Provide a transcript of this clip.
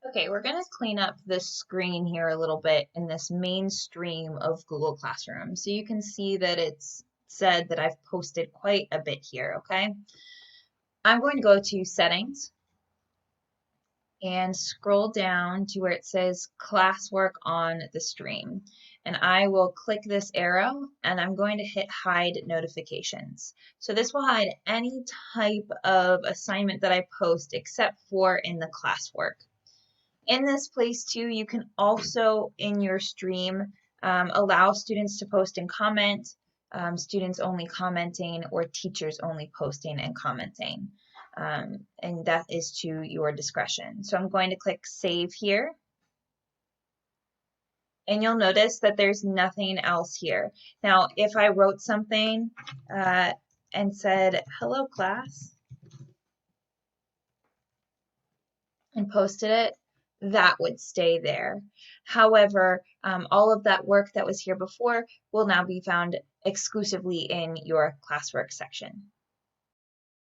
Okay, we're going to clean up the screen here a little bit in this main stream of Google Classroom. So you can see that it's said that I've posted quite a bit here, okay? I'm going to go to Settings and scroll down to where it says Classwork on the stream. And I will click this arrow and I'm going to hit Hide Notifications. So this will hide any type of assignment that I post except for in the classwork. In this place too, you can also in your stream allow students to post and comment, students only commenting, or teachers only posting and commenting. And that is to your discretion. So I'm going to click Save here. And you'll notice that there's nothing else here. Now, if I wrote something and said, "Hello, class," and posted it, that would stay there. However, all of that work that was here before will now be found exclusively in your classwork section.